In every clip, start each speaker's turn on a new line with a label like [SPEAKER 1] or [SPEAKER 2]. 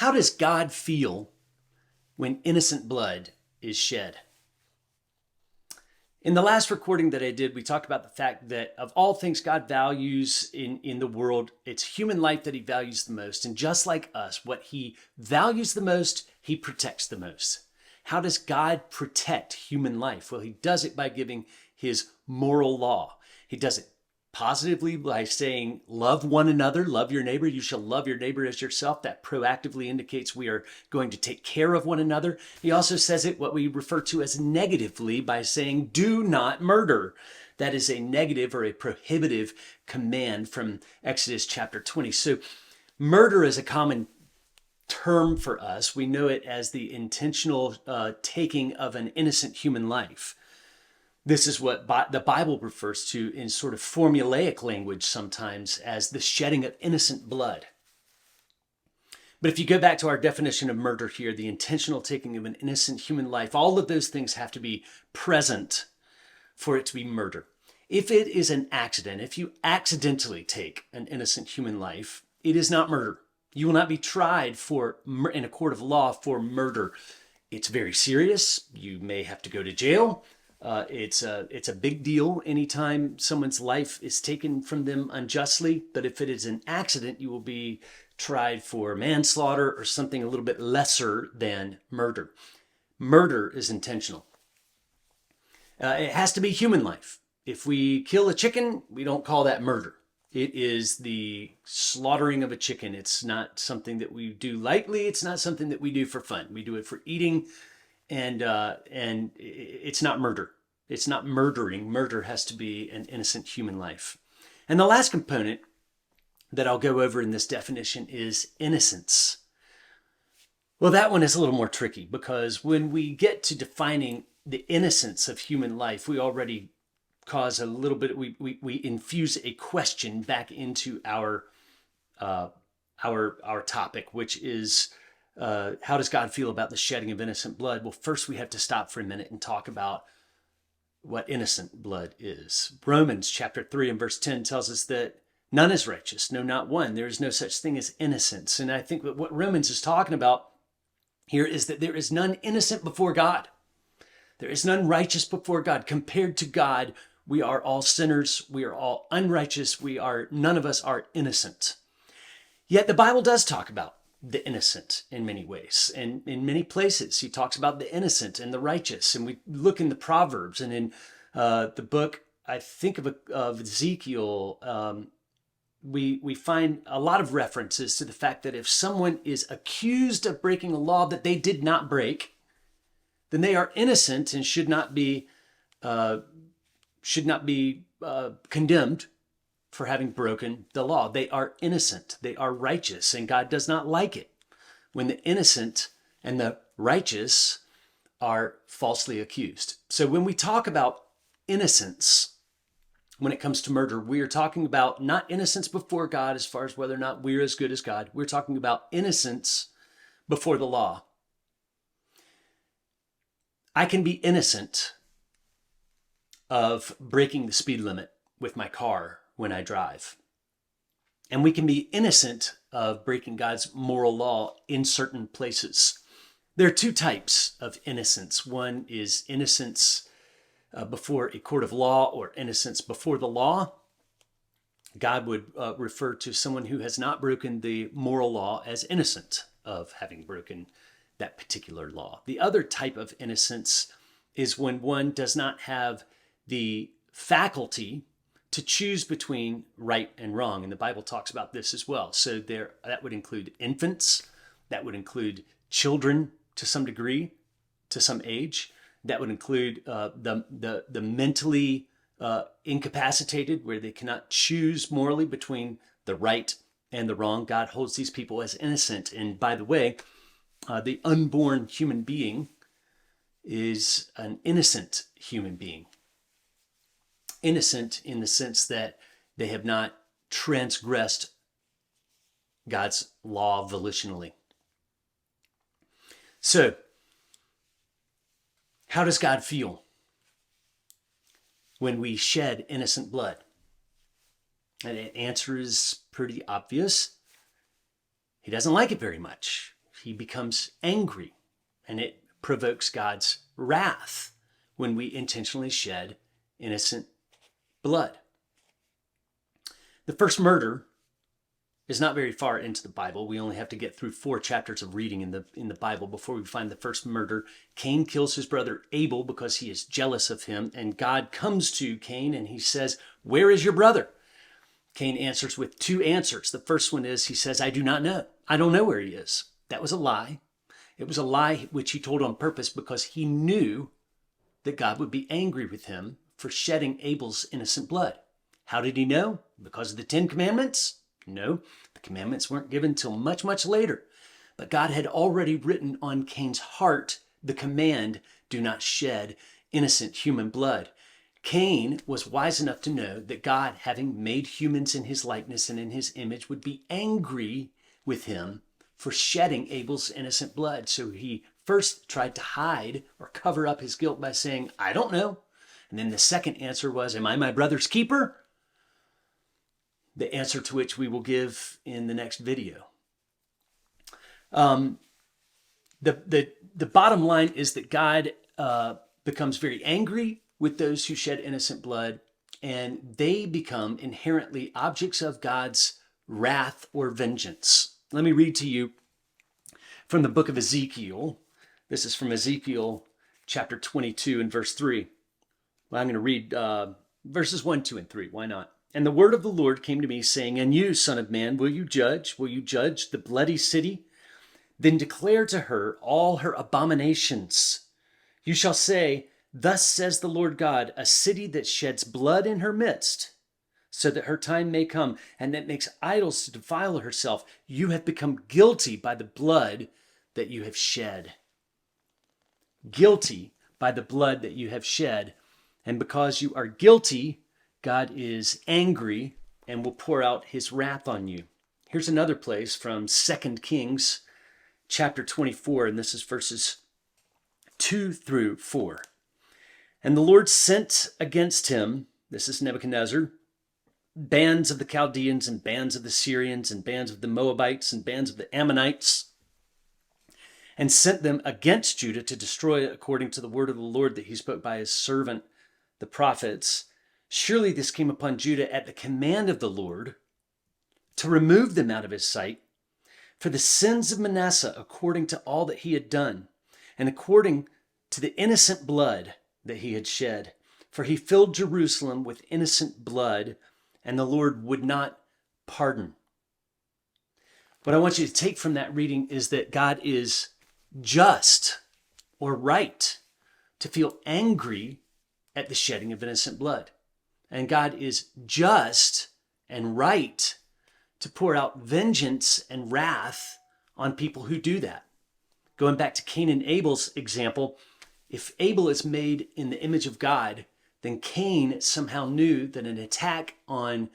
[SPEAKER 1] How does God feel when innocent blood is shed? In the last recording that I did, we talked about the fact that of all things God values in the world, it's human life that he values the most. And just like us, what he values the most, he protects the most. How does God protect human life? Well, he does it by giving his moral law. He does it positively by saying, love one another, love your neighbor. You shall love your neighbor as yourself. That proactively indicates we are going to take care of one another. He also says it what we refer to as negatively by saying, do not murder. That is a negative or a prohibitive command from Exodus chapter 20. So murder is a common term for us. We know it as the intentional taking of an innocent human life. This is what the Bible refers to in sort of formulaic language sometimes as the shedding of innocent blood. But if you go back to our definition of murder here, the intentional taking of an innocent human life, all of those things have to be present for it to be murder. If it is an accident, if you accidentally take an innocent human life, it is not murder. You will not be tried in a court of law for murder. It's very serious. You may have to go to jail. It's a big deal anytime someone's life is taken from them unjustly. But if it is an accident, you will be tried for manslaughter or something a little bit lesser than murder. Murder is intentional. It has to be human life. If we kill a chicken, we don't call that murder. It is the slaughtering of a chicken. It's not something that we do lightly. It's not something that we do for fun. We do it for eating. And it's not murder. It's not murdering. Murder has to be an innocent human life. And the last component that I'll go over in this definition is innocence. Well, that one is a little more tricky because when we get to defining the innocence of human life, we already cause a little bit, we infuse a question back into our topic, which is, how does God feel about the shedding of innocent blood? Well, first we have to stop for a minute and talk about what innocent blood is. Romans chapter 3 and verse 10 tells us that none is righteous, no, not one. There is no such thing as innocence. And I think that what Romans is talking about here is that there is none innocent before God. There is none righteous before God. Compared to God, we are all sinners. We are all unrighteous. None of us are innocent. Yet the Bible does talk about the innocent in many ways. And in many places, he talks about the innocent and the righteous. And we look in the Proverbs and in the book, I think of Ezekiel, we find a lot of references to the fact that if someone is accused of breaking a law that they did not break, then they are innocent and should not be condemned for having broken the law. They are innocent. They are righteous, and God does not like it when the innocent and the righteous are falsely accused. So when we talk about innocence, when it comes to murder, we are talking about not innocence before God as far as whether or not we're as good as God. We're talking about innocence before the law. I can be innocent of breaking the speed limit with my car when I drive. And we can be innocent of breaking God's moral law in certain places. There are two types of innocence. One is innocence before a court of law or innocence before the law. God would refer to someone who has not broken the moral law as innocent of having broken that particular law. The other type of innocence is when one does not have the faculty to choose between right and wrong. And the Bible talks about this as well. So that would include infants, that would include children to some degree, to some age. That would include the mentally incapacitated, where they cannot choose morally between the right and the wrong. God holds these people as innocent. And by the way, the unborn human being is an innocent human being. Innocent in the sense that they have not transgressed God's law volitionally. So, how does God feel when we shed innocent blood? And the answer is pretty obvious. He doesn't like it very much. He becomes angry, and it provokes God's wrath when we intentionally shed innocent blood. The first murder is not very far into the Bible. We only have to get through 4 chapters of reading in the Bible before we find the first murder. Cain kills his brother Abel because he is jealous of him, and God comes to Cain and he says, "Where is your brother?" Cain answers with 2 answers. The first one is, he says, "I do not know. I don't know where he is." That was a lie. It was a lie which he told on purpose because he knew that God would be angry with him for shedding Abel's innocent blood. How did he know? Because of the 10 commandments? No, the commandments weren't given till much, much later. But God had already written on Cain's heart the command, do not shed innocent human blood. Cain was wise enough to know that God, having made humans in his likeness and in his image, would be angry with him for shedding Abel's innocent blood. So he first tried to hide or cover up his guilt by saying, "I don't know." And then the second answer was, "Am I my brother's keeper?" The answer to which we will give in the next video. The bottom line is that God becomes very angry with those who shed innocent blood, and they become inherently objects of God's wrath or vengeance. Let me read to you from the book of Ezekiel. This is from Ezekiel chapter 22 and verse 3. Well, I'm going to read verses 1, 2, and 3. Why not? "And the word of the Lord came to me, saying, And you, son of man, will you judge? Will you judge the bloody city? Then declare to her all her abominations. You shall say, Thus says the Lord God, a city that sheds blood in her midst, so that her time may come, and that makes idols to defile herself. You have become guilty by the blood that you have shed." Guilty by the blood that you have shed. And because you are guilty, God is angry and will pour out his wrath on you. Here's another place from 2 Kings chapter 24, and this is verses 2 through 4. "And the Lord sent against him," this is Nebuchadnezzar, "bands of the Chaldeans and bands of the Syrians and bands of the Moabites and bands of the Ammonites, and sent them against Judah to destroy it according to the word of the Lord that he spoke by his servant, the prophets. Surely this came upon Judah at the command of the Lord to remove them out of his sight for the sins of Manasseh according to all that he had done and according to the innocent blood that he had shed. For he filled Jerusalem with innocent blood, and the Lord would not pardon." What I want you to take from that reading is that God is just or right to feel angry at the shedding of innocent blood. And God is just and right to pour out vengeance and wrath on people who do that. Going back to Cain and Abel's example, if Abel is made in the image of God, then Cain somehow knew that an attack on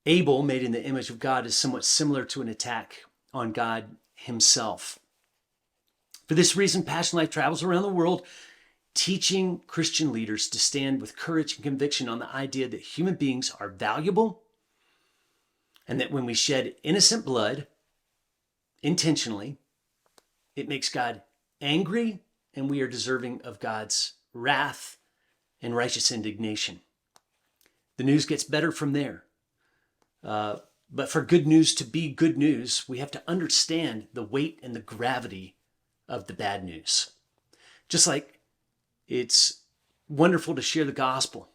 [SPEAKER 1] Abel made in the image of God is somewhat similar to an attack on God himself. For this reason, PassionLife travels around the world teaching Christian leaders to stand with courage and conviction on the idea that human beings are valuable and that when we shed innocent blood intentionally, it makes God angry and we are deserving of God's wrath and righteous indignation. The news gets better from there. But for good news to be good news, we have to understand the weight and the gravity of the bad news. Just like it's wonderful to share the gospel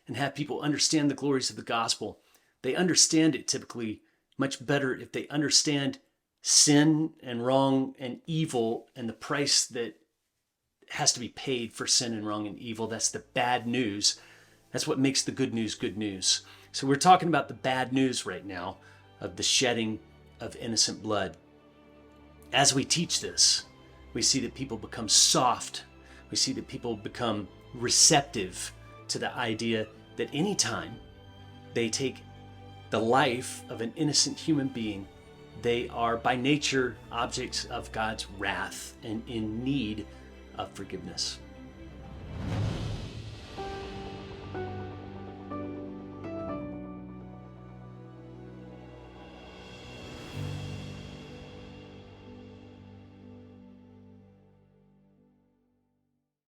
[SPEAKER 1] and have people understand the glories of the gospel, they understand it typically much better if they understand sin and wrong and evil and the price that has to be paid for sin and wrong and evil. That's the bad news. That's what makes the good news good news. So we're talking about the bad news right now of the shedding of innocent blood. As we teach this, we see that people become soft. We see that people become receptive to the idea that anytime they take the life of an innocent human being, they are by nature objects of God's wrath and in need of forgiveness.